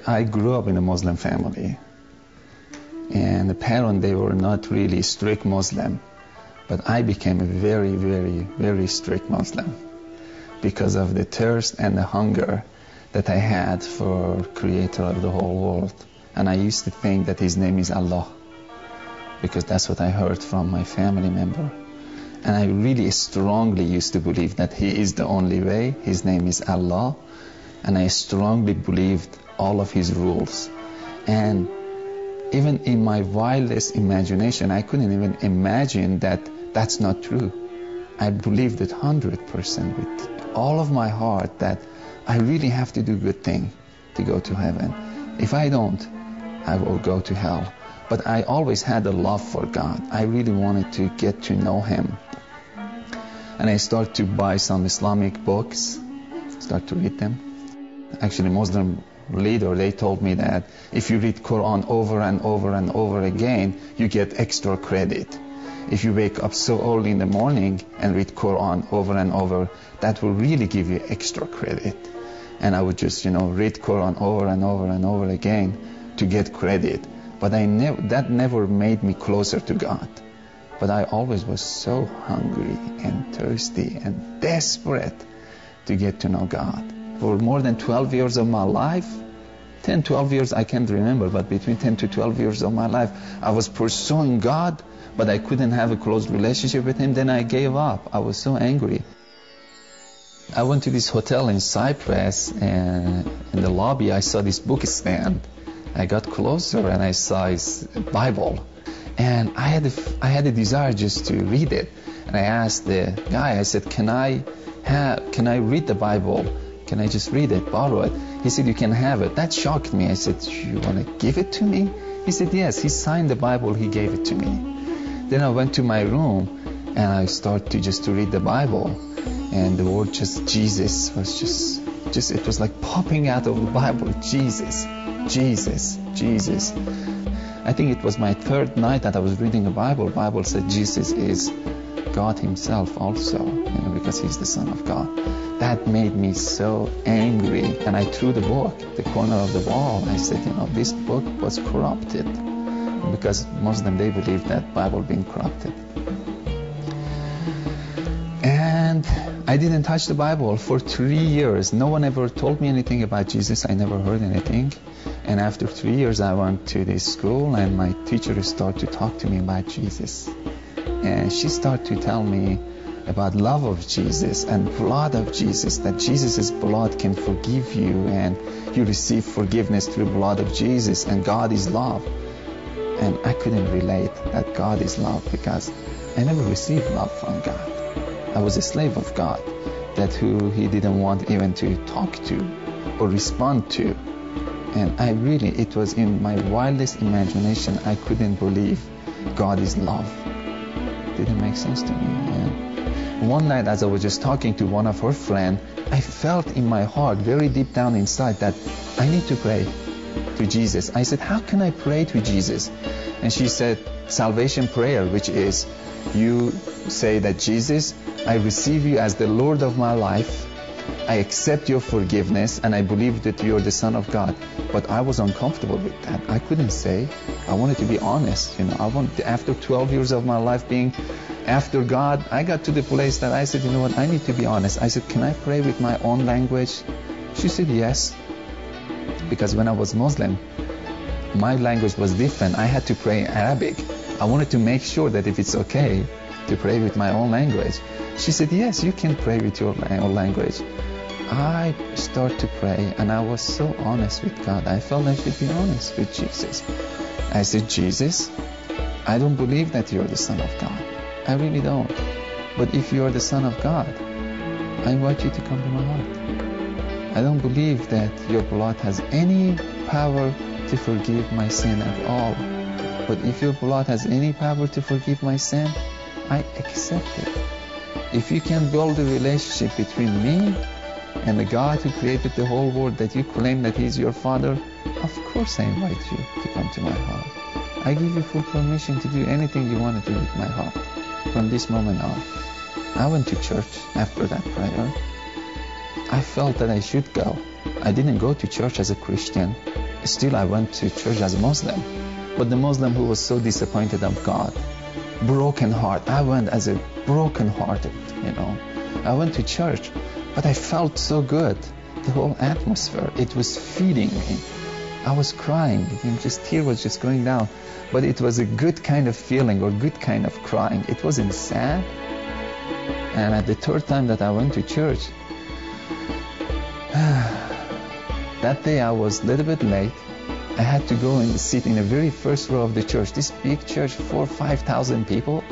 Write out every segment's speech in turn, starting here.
I grew up in a Muslim family, and the parents, they were not really strict Muslim, but I became a very, very, very strict Muslim because of the thirst and the hunger that I had for Creator of the whole world. And I used to think that His name is Allah, because that's what I heard from my family member. And I really strongly used to believe that He is the only way, His name is Allah, and I strongly believed all of His rules. And even in my wildest imagination, I couldn't even imagine that that's not true. I believed it 100% with all of my heart that I really have to do good thing to go to heaven. If I don't, I will go to hell. But I always had a love for God. I really wanted to get to know Him. And I started to buy some Islamic books, start to read them. Actually, Muslim leader, they told me that if you read Quran over and over and over again, you get extra credit. If you wake up so early in the morning and read Quran over and over, that will really give you extra credit. And I would just, read Quran over and over and over again to get credit. But that never made me closer to God. But I always was so hungry and thirsty and desperate to get to know God. For more than 12 years of my life, 10, 12 years I can't remember, but between 10 to 12 years of my life, I was pursuing God, but I couldn't have a close relationship with Him. Then I gave up. I was so angry. I went to this hotel in Cyprus, and in the lobby I saw this book stand. I got closer and I saw His Bible, and I had a desire just to read it. And I asked the guy, I said, can I read the Bible? Can I just read it, borrow it? He said, you can have it. That shocked me. I said, you want to give it to me? He said, yes. He signed the Bible. He gave it to me. Then I went to my room and I started to read the Bible. And the word just Jesus was just it was like popping out of the Bible. Jesus, Jesus, Jesus. I think it was my third night that I was reading the Bible. The Bible said Jesus is God Himself also, because He's the Son of God. That made me so angry, and I threw the book at the corner of the wall. I said, this book was corrupted, because Muslim, they believe that Bible being corrupted. And I didn't touch the Bible for 3 years. No one ever told me anything about Jesus. I never heard anything. And after 3 years, I went to this school, and my teacher started to talk to me about Jesus. And she started to tell me about love of Jesus and blood of Jesus, that Jesus' blood can forgive you, and you receive forgiveness through the blood of Jesus, and God is love. And I couldn't relate that God is love, because I never received love from God. I was a slave of God, that who He didn't want even to talk to or respond to. And it was in my wildest imagination, I couldn't believe God is love. It didn't make sense to me. And one night, as I was just talking to one of her friends, I felt in my heart, very deep down inside, that I need to pray to Jesus. I said, how can I pray to Jesus? And she said, salvation prayer, which is, you say that Jesus, I receive you as the Lord of my life. I accept your forgiveness, and I believe that you're the Son of God. But I was uncomfortable with that. I couldn't say. I wanted to be honest. After 12 years of my life being after God, I got to the place that I said, I need to be honest. I said, can I pray with my own language? She said, yes. Because when I was Muslim, my language was different. I had to pray in Arabic. I wanted to make sure that if it's okay to pray with my own language. She said, yes, you can pray with your own language. I started to pray, and I was so honest with God. I felt I should be honest with Jesus. I said, Jesus, I don't believe that you're the Son of God. I really don't. But if you're the Son of God, I invite you to come to my heart. I don't believe that your blood has any power to forgive my sin at all. But if your blood has any power to forgive my sin, I accept it. If you can build a relationship between me and the God who created the whole world, that you claim that He's your Father, of course I invite you to come to my heart. I give you full permission to do anything you want to do with my heart from this moment on. I went to church after that prayer. I felt that I should go. I didn't go to church as a Christian. Still, I went to church as a Muslim. But the Muslim who was so disappointed of God, broken heart. I went as a broken-hearted, I went to church, but I felt so good. The whole atmosphere, it was feeding me. I was crying, tear was just going down. But it was a good kind of feeling or good kind of crying. It wasn't sad. And at the third time that I went to church, that day I was a little bit late. I had to go and sit in the very first row of the church. This big church, 4,000 or 5,000 people.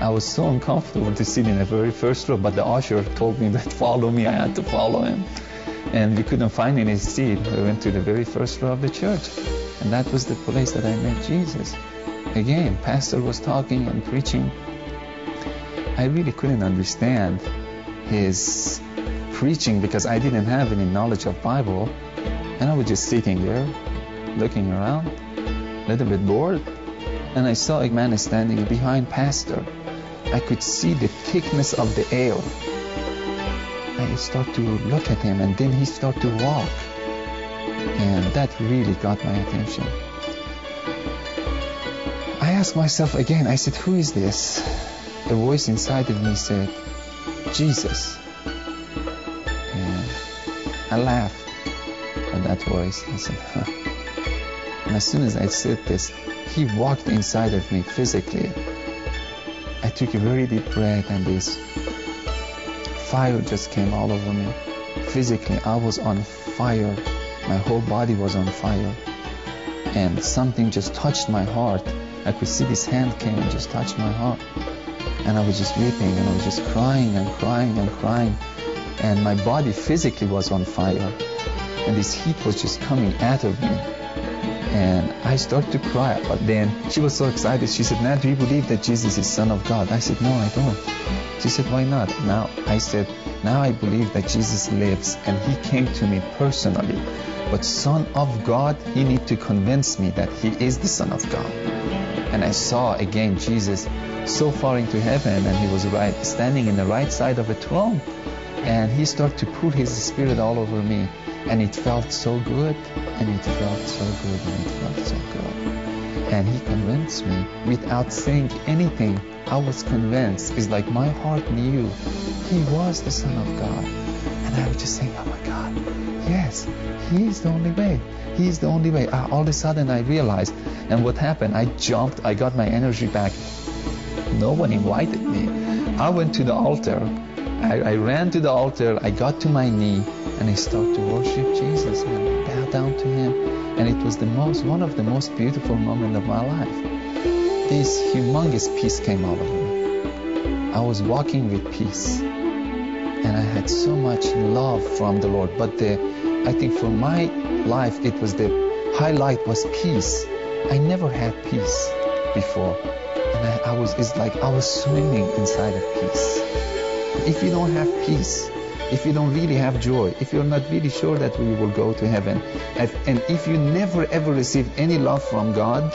I was so uncomfortable to sit in the very first row, but the usher told me that follow me. I had to follow him. And we couldn't find any seat. We went to the very first row of the church. And that was the place that I met Jesus. Again, pastor was talking and preaching. I really couldn't understand his preaching because I didn't have any knowledge of Bible. And I was just sitting there, looking around, a little bit bored. And I saw a man standing behind pastor. I could see the thickness of the air. I started to look at him, and then he started to walk. And that really got my attention. I asked myself again, I said, who is this? A voice inside of me said, Jesus. And I laughed at that voice. I said, huh. And as soon as I said this, he walked inside of me physically. I took a very deep breath, and this fire just came all over me. Physically, I was on fire. My whole body was on fire. And something just touched my heart. I could see this hand came and just touched my heart. And I was just weeping, and I was just crying and crying and crying. And my body physically was on fire. And this heat was just coming out of me. And I started to cry, but then she was so excited. She said, now do you believe that Jesus is Son of God? I said, no, I don't. She said, why not? Now I said, now I believe that Jesus lives and he came to me personally. But Son of God, he needs to convince me that he is the Son of God. And I saw again Jesus so far into heaven, and he was standing in the right side of a throne. And he started to pour his spirit all over me. And it felt so good, and it felt so good, and it felt so good. And he convinced me without saying anything. I was convinced. It's like my heart knew he was the Son of God. And I was just saying, oh my God, yes, he is the only way. He is the only way. All of a sudden I realized, and what happened, I jumped, I got my energy back. No one invited me. I went to the altar. I ran to the altar. I got to my knee. And I started to worship Jesus and bow down to him. And it was one of the most beautiful moments of my life. This humongous peace came over me. I was walking with peace. And I had so much love from the Lord. But I think for my life, it was the highlight was peace. I never had peace before. And it's like I was swimming inside of peace. If you don't have peace, if you don't really have joy, if you're not really sure that we will go to heaven, and if you never ever received any love from God,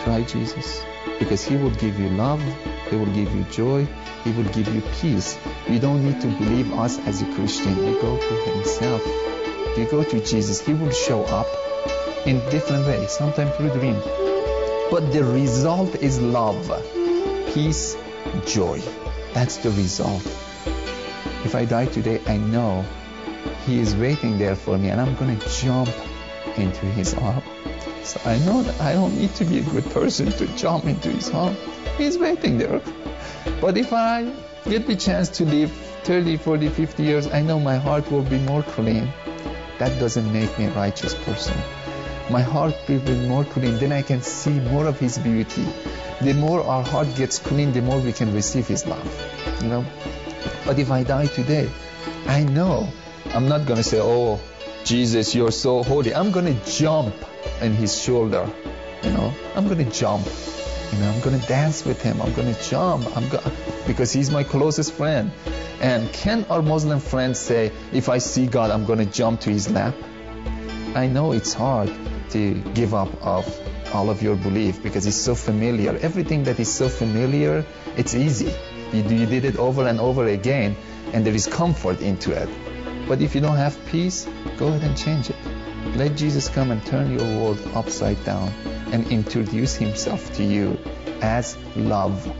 try Jesus. Because he will give you love, he will give you joy, he will give you peace. You don't need to believe us as a Christian. You go to himself. You go to Jesus. He will show up in different ways, sometimes through dream. But the result is love, peace, joy. That's the result. If I die today, I know he is waiting there for me, and I'm going to jump into his arms. So I know that I don't need to be a good person to jump into his arms. He's waiting there. But if I get the chance to live 30, 40, 50 years, I know my heart will be more clean. That doesn't make me a righteous person. My heart will be more clean, then I can see more of his beauty. The more our heart gets clean, the more we can receive his love. But if I die today, I know I'm not going to say, oh, Jesus, you're so holy. I'm going to jump on his shoulder. I'm going to jump. I'm going to dance with him. I'm going to jump. Because he's my closest friend. And can our Muslim friends say, if I see God, I'm going to jump to his lap? I know it's hard to give up of all of your belief because it's so familiar. Everything that is so familiar, it's easy. You did it over and over again, and there is comfort into it. But if you don't have peace, go ahead and change it. Let Jesus come and turn your world upside down and introduce himself to you as love.